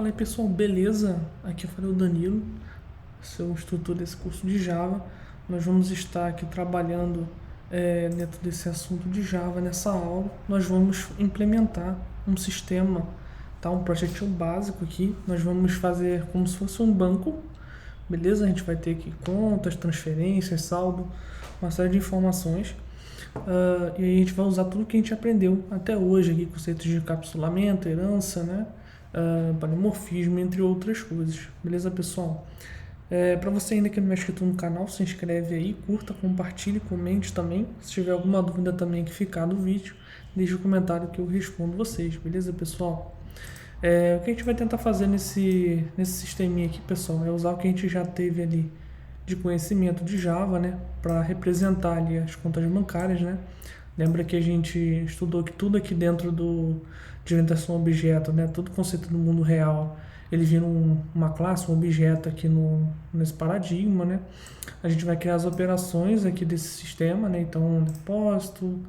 Fala aí pessoal, beleza? Aqui eu falei o Danilo, seu instrutor desse curso de Java. Nós vamos estar aqui trabalhando dentro desse assunto de Java. Nessa aula nós vamos implementar um sistema, tá? Um projetinho básico aqui. Nós vamos fazer como se fosse um banco, beleza? A gente vai ter aqui contas, transferências, saldo, uma série de informações. E aí a gente vai usar tudo que a gente aprendeu até hoje aqui, conceitos de encapsulamento, herança, né? Polimorfismo, entre outras coisas. Beleza, pessoal? Para você ainda que não é inscrito no canal, se inscreve aí, curta, compartilhe, comente também. Se tiver alguma dúvida também que ficar do vídeo, deixe o comentário que eu respondo vocês. Beleza, pessoal? O que a gente vai tentar fazer nesse sisteminha aqui, pessoal, é usar o que a gente já teve ali de conhecimento de Java, né, para representar ali as contas bancárias, né? Lembra que a gente estudou que tudo aqui dentro de orientação a objeto, né, todo conceito do mundo real, ele vira uma classe, um objeto aqui nesse paradigma, né? A gente vai criar as operações aqui desse sistema, né? Então, depósito,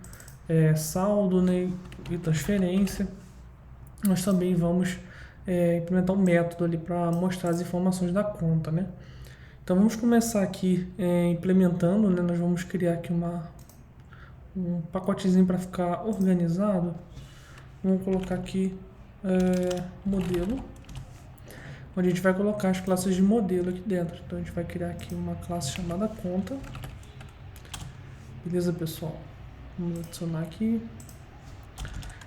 saldo, né, e transferência. Nós também vamos implementar um método ali para mostrar as informações da conta, né? Então vamos começar aqui implementando, né? Nós vamos criar aqui um pacotezinho para ficar organizado. Vamos colocar aqui modelo, onde a gente vai colocar as classes de modelo aqui dentro. Então a gente vai criar aqui uma classe chamada conta. Beleza, pessoal? Vamos adicionar aqui.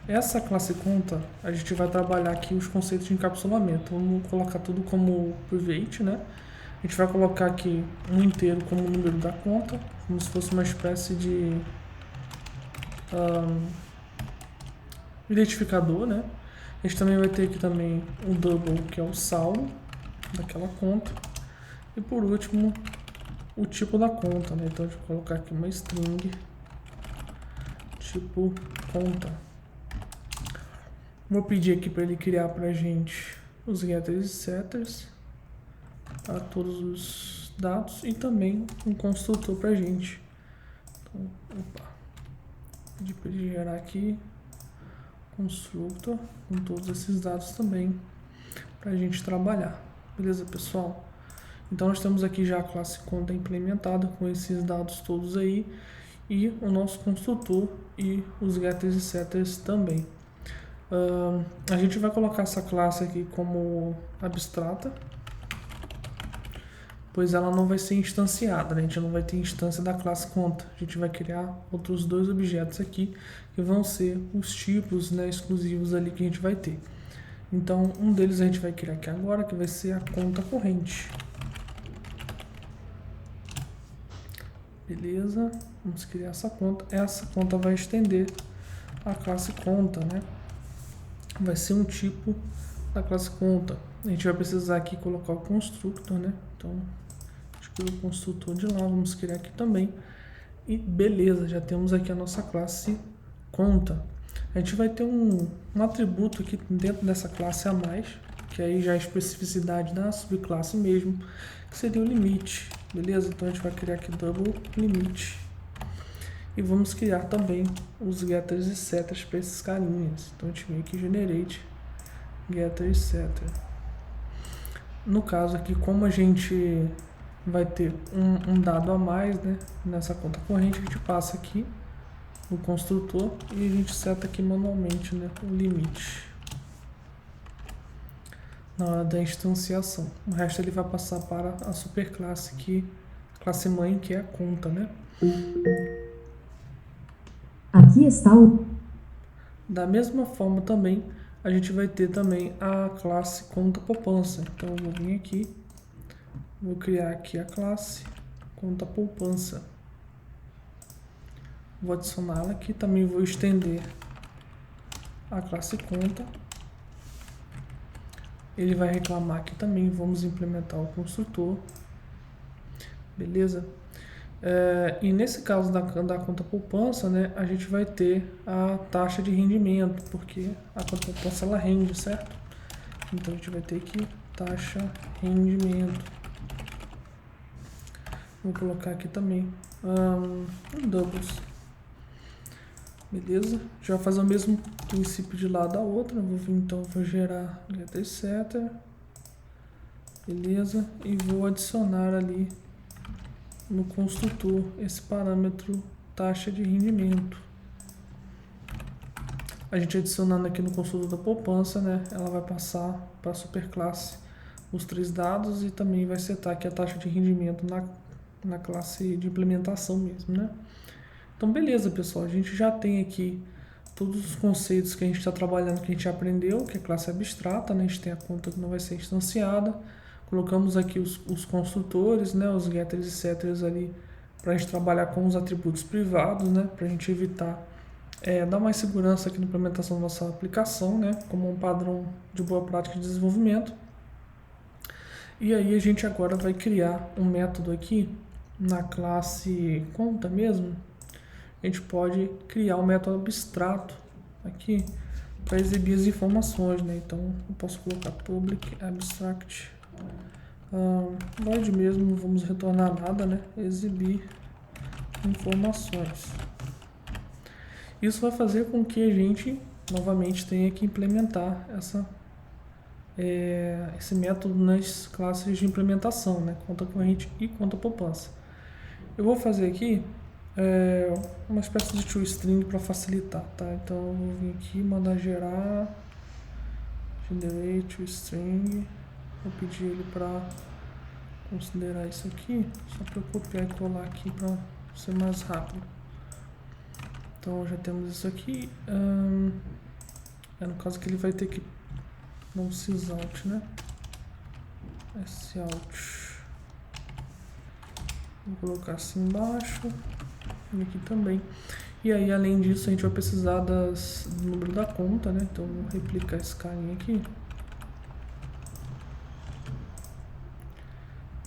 Essa classe conta, a gente vai trabalhar aqui os conceitos de encapsulamento. Vamos colocar tudo como private, né? A gente vai colocar aqui um inteiro como número da conta, como se fosse uma espécie de identificador, né? A gente também vai ter aqui também um double, que é o saldo daquela conta. E por último, o tipo da conta, né? Então a gente vai colocar aqui uma string tipo conta. Vou pedir aqui para ele criar para a gente os getters e setters para todos os dados e também um construtor para a gente. Então, pedir para ele gerar aqui construtor com todos esses dados também para a gente trabalhar. Beleza, pessoal? Então nós temos aqui já a classe conta implementada com esses dados todos aí e o nosso construtor e os getters e setters também. A gente vai colocar essa classe aqui como abstrata, pois ela não vai ser instanciada, né? A gente não vai ter instância da classe conta. A gente vai criar outros dois objetos aqui, que vão ser os tipos, né, exclusivos ali que a gente vai ter. Então, um deles a gente vai criar aqui agora, que vai ser a conta corrente. Beleza, vamos criar essa conta. Essa conta vai estender a classe conta, né? Vai ser um tipo da classe conta. A gente vai precisar aqui colocar o constructor, né? Então, excluir o construtor de lá, vamos criar aqui também. E beleza, já temos aqui a nossa classe conta. A gente vai ter um atributo aqui dentro dessa classe a mais, que aí já é a especificidade da subclasse mesmo, que seria o limite, beleza? Então a gente vai criar aqui double limite. E vamos criar também os getters e setters para esses carinhas. Então a gente vem aqui generate getter e setter. No caso aqui, como a gente vai ter um dado a mais, né, nessa conta corrente, a gente passa aqui no construtor e a gente seta aqui manualmente, né, o limite na hora da instanciação. O resto ele vai passar para a superclasse, classe mãe, que é a conta, né? Aqui está o... Da mesma forma também, a gente vai ter também a classe conta poupança. Então eu vou vir aqui, vou criar aqui a classe conta poupança. Vou adicioná-la aqui, também vou estender a classe conta. Ele vai reclamar aqui também, vamos implementar o construtor. Beleza? E nesse caso da conta poupança, né, a gente vai ter a taxa de rendimento, porque a conta poupança ela rende, certo? Então a gente vai ter aqui taxa rendimento. Vou colocar aqui também doubles. Beleza? Já vai fazer o mesmo princípio de lá da outra. Vou vir, então, vou gerar getter setter. Beleza? E vou adicionar ali no construtor esse parâmetro taxa de rendimento. A gente adicionando aqui no construtor da poupança, né? Ela vai passar para a superclasse os 3 dados e também vai setar aqui a taxa de rendimento na classe de implementação mesmo, né? Então, beleza, pessoal. A gente já tem aqui todos os conceitos que a gente está trabalhando, que a gente aprendeu, que é classe abstrata, né? A gente tem a conta que não vai ser instanciada. Colocamos aqui os construtores, né? Os getters e setters ali para a gente trabalhar com os atributos privados, né? Para a gente evitar dar mais segurança aqui na implementação da nossa aplicação, né? Como um padrão de boa prática de desenvolvimento. E aí a gente agora vai criar um método aqui na classe conta mesmo. A gente pode criar um método abstrato aqui para exibir as informações, né? Então eu posso colocar public abstract void mesmo, não vamos retornar nada, né? Exibir informações. Isso vai fazer com que a gente novamente tenha que implementar esse método nas classes de implementação, né? Conta corrente e conta poupança. Eu vou fazer aqui uma espécie de toString para facilitar, tá? Então eu vou vir aqui, mandar gerar generate toString. Vou pedir ele para considerar isso aqui, só para eu copiar e colar aqui para ser mais rápido. Então já temos isso aqui. No caso que ele vai ter que não sysout, né? Sout. Vou colocar assim embaixo e aqui também. E aí, além disso, a gente vai precisar do número da conta, né? Então vou replicar esse carinha aqui.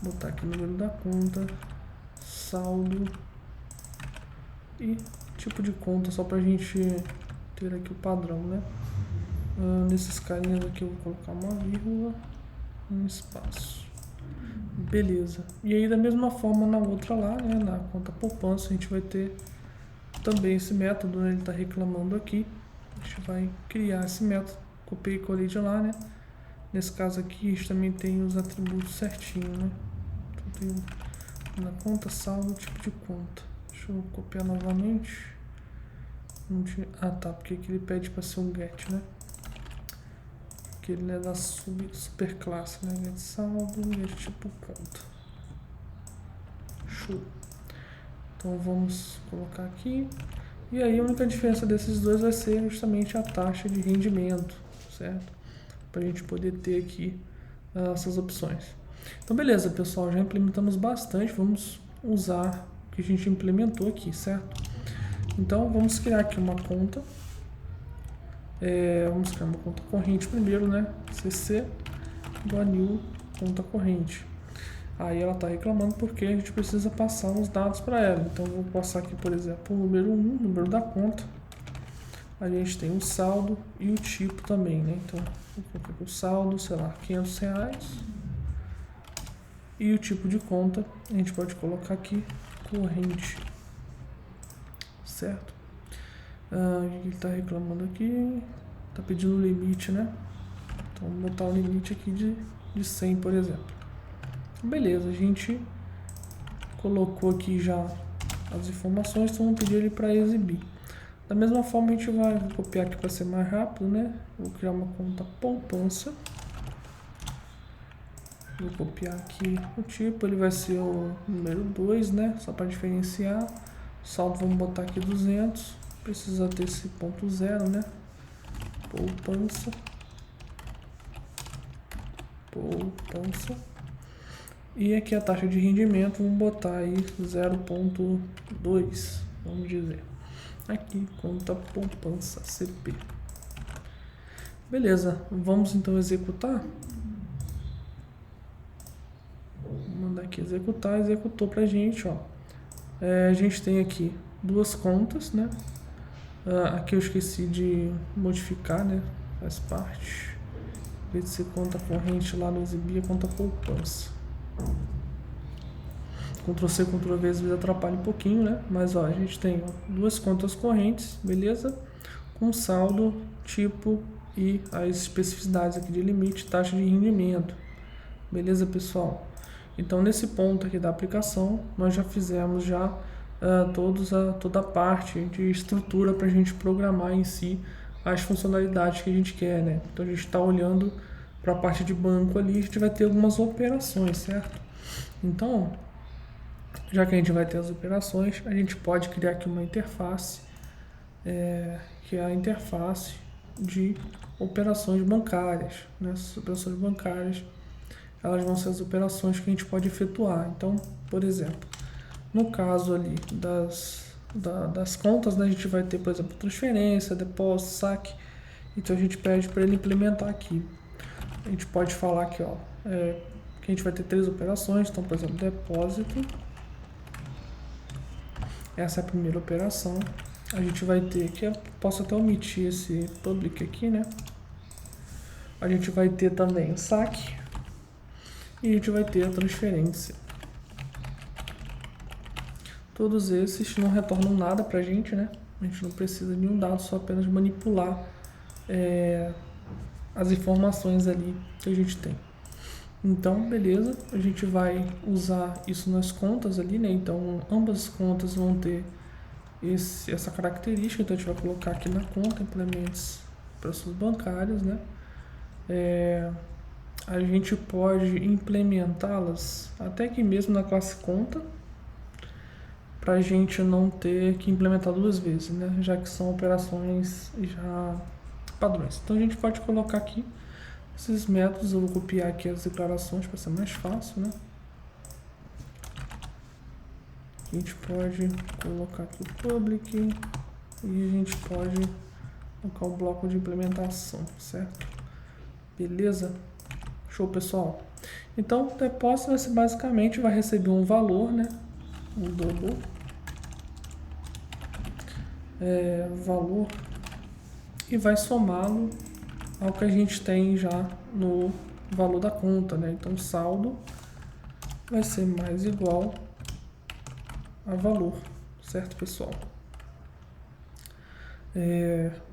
Botar aqui o número da conta, saldo e tipo de conta, só pra gente ter aqui o padrão, né? Nesses carinhas aqui eu vou colocar uma vírgula, um espaço. Beleza. E aí da mesma forma na outra lá, né? Na conta poupança a gente vai ter também esse método, né? Ele tá reclamando aqui. A gente vai criar esse método. Copiei e colei de lá, né? Nesse caso aqui a gente também tem os atributos certinho, né? Então tem na conta, saldo, tipo de conta. Deixa eu copiar novamente. Ah tá, porque aqui ele pede para ser um get, né? Porque ele é da superclasse, né? Get saldo, get tipo conta. Show. Então vamos colocar aqui. E aí a única diferença desses dois vai ser justamente a taxa de rendimento, certo? Para a gente poder ter aqui essas opções. Então beleza, pessoal, já implementamos bastante. Vamos usar o que a gente implementou aqui, certo? Então vamos criar aqui uma conta. Vamos criar uma conta corrente primeiro, né? cc new conta corrente. Aí ela está reclamando porque a gente precisa passar os dados para ela. Então eu vou passar aqui, por exemplo, o número 1, número da conta. A gente tem o saldo e o tipo também, né? Então vou colocar aqui o saldo, sei lá, R$500. E o tipo de conta a gente pode colocar aqui corrente. Certo? O que ele está reclamando aqui? Está pedindo o limite, né? Então vamos botar o limite aqui de 100, por exemplo. Beleza, a gente colocou aqui já as informações, então vamos pedir ele para exibir. Da mesma forma a gente vai copiar aqui para ser mais rápido, né? Vou criar uma conta poupança. Vou copiar aqui o tipo, ele vai ser o número 2, né? Só para diferenciar. Saldo vamos botar aqui 200. Precisa ter esse ponto 0, né? Poupança. E aqui a taxa de rendimento, vamos botar aí 0.2, vamos dizer. Aqui, conta poupança CP. Beleza, vamos então executar. Vou mandar aqui executar, executou pra gente, ó. A gente tem aqui duas contas, né? Aqui eu esqueci de modificar, né? Faz parte. Em vez de ser conta corrente lá no exibir, conta poupança. Ctrl+C, Ctrl+V às vezes atrapalha um pouquinho, né? Mas ó, a gente tem duas contas correntes, beleza? Com saldo, tipo e as especificidades aqui de limite, taxa de rendimento. Beleza, pessoal? Então, nesse ponto aqui da aplicação, nós já fizemos toda a parte de estrutura para a gente programar em si as funcionalidades que a gente quer, né? Então, a gente está olhando para a parte de banco ali, a gente vai ter algumas operações, certo? Então, já que a gente vai ter as operações, a gente pode criar aqui uma interface, que é a interface de operações bancárias, né? As operações bancárias, elas vão ser as operações que a gente pode efetuar. Então, por exemplo, no caso ali das contas, né, a gente vai ter, por exemplo, transferência, depósito, saque. Então a gente pede para ele implementar aqui. A gente pode falar aqui, ó, que a gente vai ter 3 operações. Então, por exemplo, depósito. Essa é a primeira operação. A gente vai ter que, eu posso até omitir esse public aqui, né? A gente vai ter também o saque e a gente vai ter a transferência. Todos esses não retornam nada pra gente, né? A gente não precisa de nenhum dado, só apenas manipular as informações ali que a gente tem. Então, beleza, a gente vai usar isso nas contas ali, né? Então, ambas as contas vão ter essa característica. Então, a gente vai colocar aqui na conta implementos operações bancárias, né? A gente pode implementá-las até aqui mesmo na classe conta, para a gente não ter que implementar 2 vezes, né? Já que são operações já padrões. Então, a gente pode colocar aqui esses métodos. Eu vou copiar aqui as declarações para ser mais fácil, né? A gente pode colocar aqui o public e a gente pode colocar o bloco de implementação, certo? Beleza? Show, pessoal. Então, o depósito vai ser, basicamente vai receber um valor, né? Um double valor e vai somá-lo ao que a gente tem já no valor da conta, né? Então, o saldo vai ser mais igual a valor, certo, pessoal?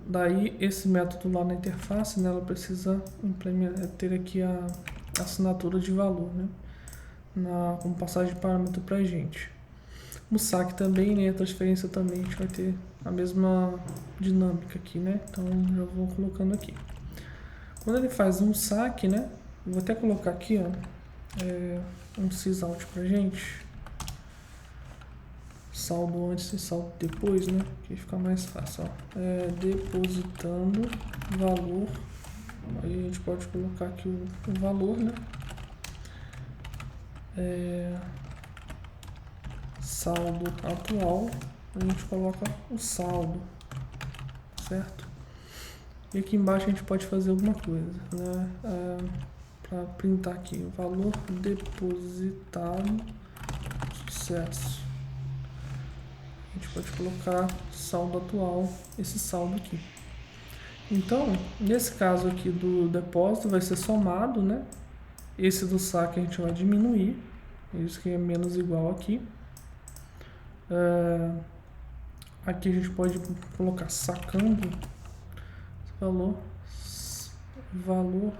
Daí, esse método lá na interface, né, ela precisa ter aqui a assinatura de valor, né? Como passagem de parâmetro para a gente. O saque também, né? A transferência também, a gente vai ter a mesma dinâmica aqui, né? Então, já vou colocando aqui. Quando ele faz um saque, né? Eu vou até colocar aqui, ó, um sysout pra gente. Saldo antes e saldo depois, né? Que fica mais fácil, ó. Depositando valor. Aí a gente pode colocar aqui o valor, né? Saldo atual, a gente coloca o saldo, certo? E aqui embaixo a gente pode fazer alguma coisa, né? Para printar aqui o valor depositado, sucesso. A gente pode colocar saldo atual, esse saldo aqui. Então, nesse caso aqui do depósito vai ser somado, né? Esse do saque a gente vai diminuir, isso que é menos igual aqui. Aqui a gente pode colocar sacando valor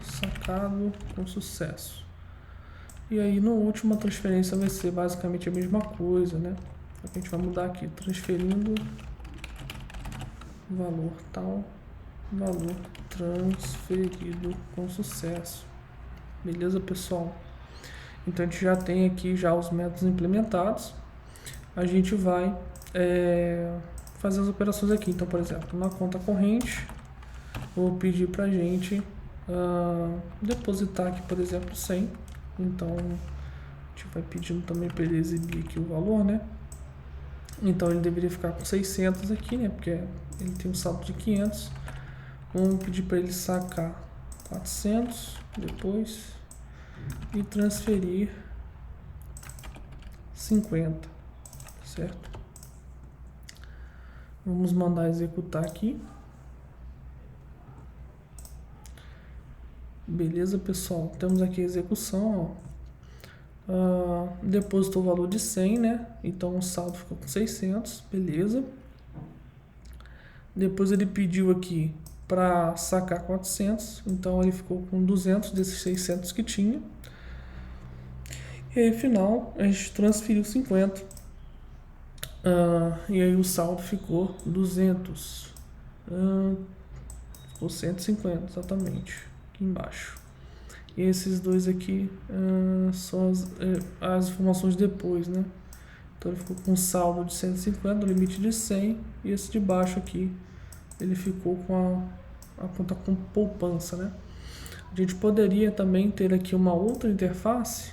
sacado com sucesso. E aí no último a transferência vai ser basicamente a mesma coisa, né? A gente vai mudar aqui, transferindo valor tal, valor transferido com sucesso. Beleza, pessoal? Então a gente já tem aqui já os métodos implementados. A gente vai fazer as operações aqui. Então, por exemplo, na conta corrente, vou pedir pra gente depositar aqui, por exemplo, 100. Então, a gente vai pedindo também para ele exibir aqui o valor, né? Então, ele deveria ficar com 600 aqui, né? Porque ele tem um saldo de 500. Vamos pedir para ele sacar 400 depois e transferir 50, certo? Vamos mandar executar aqui. Beleza, pessoal? Temos aqui a execução, ó. depositou o valor de 100, né? Então o saldo ficou com 600, beleza. Depois ele pediu aqui para sacar 400, então ele ficou com 200 desses 600 que tinha. E aí, final, a gente transferiu 50. E aí o saldo ficou 200. Ficou 150, exatamente, aqui embaixo. E esses dois aqui são as informações depois, né? Então ele ficou com um saldo de 150, limite de 100. E esse de baixo aqui, ele ficou com a conta com poupança, né? A gente poderia também ter aqui uma outra interface,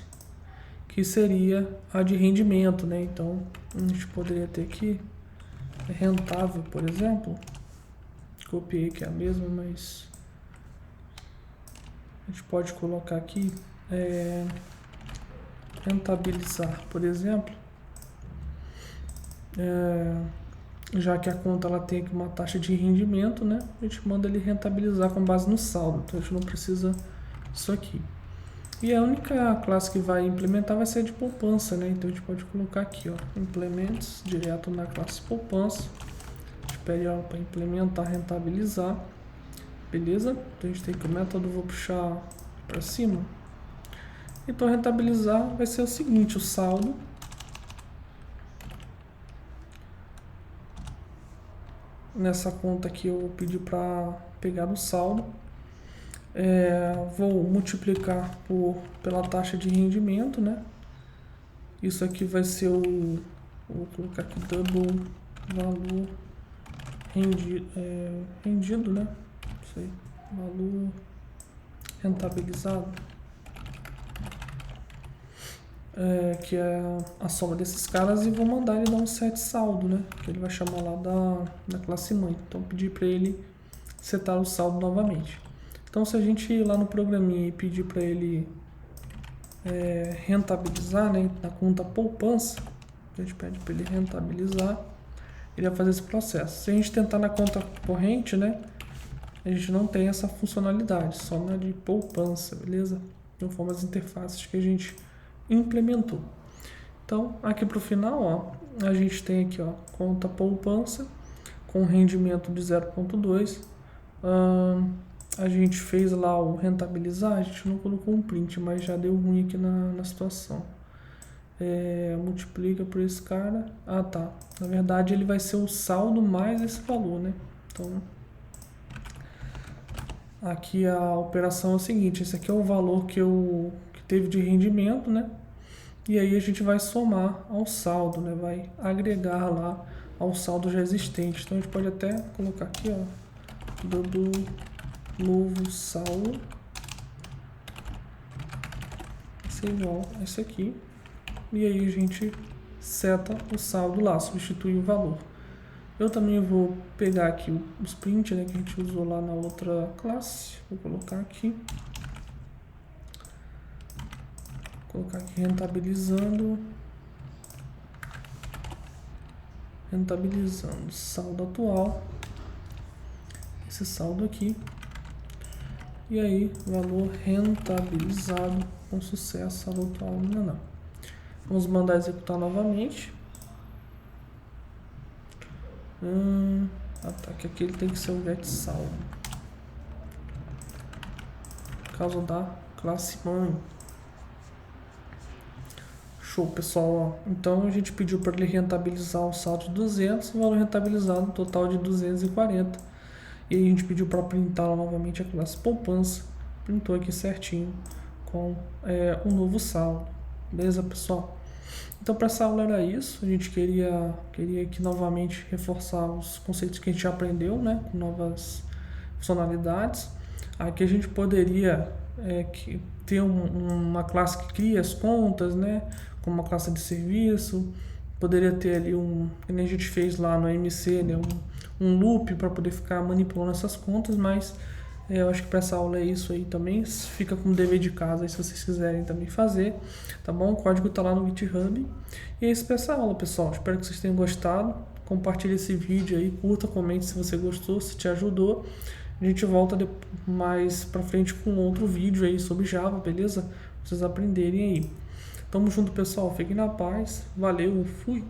que seria a de rendimento, né? Então a gente poderia ter aqui rentável, por exemplo. Copiei que é a mesma, mas a gente pode colocar aqui rentabilizar, por exemplo. Já que a conta ela tem aqui uma taxa de rendimento, né? A gente manda ele rentabilizar com base no saldo. Então a gente não precisa disso aqui. E a única classe que vai implementar vai ser a de poupança, né? Então a gente pode colocar aqui, ó, implementos direto na classe poupança. A gente pede ela para implementar, rentabilizar, beleza? Então a gente tem que o método, vou puxar para cima. Então rentabilizar vai ser o seguinte, o saldo nessa conta aqui eu pedi para pegar o saldo. Vou multiplicar pela taxa de rendimento, né? Isso aqui vai ser vou colocar aqui double valor rendido, né? Isso aí, valor rentabilizado, que é a soma desses caras, e vou mandar ele dar um set saldo, né? Que ele vai chamar lá da classe mãe. Então pedir para ele setar o saldo novamente. Então se a gente ir lá no programinha e pedir para ele rentabilizar, né, na conta poupança, a gente pede para ele rentabilizar, ele vai fazer esse processo. Se a gente tentar na conta corrente, né, a gente não tem essa funcionalidade, só na de poupança, beleza? Então foram as interfaces que a gente implementou. Então aqui para o final, ó, a gente tem aqui, ó, conta poupança com rendimento de 0,2. A gente fez lá o rentabilizar, a gente não colocou um print, mas já deu ruim aqui na situação. Multiplica por esse cara. Ah, tá. Na verdade ele vai ser o saldo mais esse valor, né? Então aqui a operação é o seguinte, esse aqui é o valor que teve de rendimento, né? E aí a gente vai somar ao saldo, né? Vai agregar lá ao saldo já existente. Então a gente pode até colocar aqui, ó, do novo saldo vai ser igual a esse aqui. E aí a gente seta o saldo lá, substitui o valor. Eu também vou pegar aqui os print, né, que a gente usou lá na outra classe. Vou colocar aqui. Vou colocar aqui rentabilizando saldo atual. Esse saldo aqui. E aí, valor rentabilizado com sucesso, saldo atual, não. Vamos mandar executar novamente. Tá, que aqui ele tem que ser o get saldo. Caso da classe mãe. Show, pessoal. Ó. Então a gente pediu para ele rentabilizar o saldo de 200, o valor rentabilizado um total de 240. E aí a gente pediu para printar novamente a classe poupança. Printou aqui certinho com um novo saldo. Beleza, pessoal? Então para essa aula era isso. A gente queria aqui novamente reforçar os conceitos que a gente já aprendeu, né? Com novas funcionalidades. Aqui a gente poderia ter uma classe que cria as contas, né? Com uma classe de serviço. Poderia ter ali que nem a gente fez lá no AMC, né? Um loop para poder ficar manipulando essas contas, mas eu acho que para essa aula é isso aí também. Fica com dever de casa aí se vocês quiserem também fazer, tá bom? O código tá lá no GitHub. E é isso para essa aula, pessoal. Espero que vocês tenham gostado. Compartilhe esse vídeo aí, curta, comente se você gostou, se te ajudou. A gente volta mais pra frente com outro vídeo aí sobre Java, beleza? Pra vocês aprenderem aí. Tamo junto, pessoal. Fiquem na paz. Valeu, fui.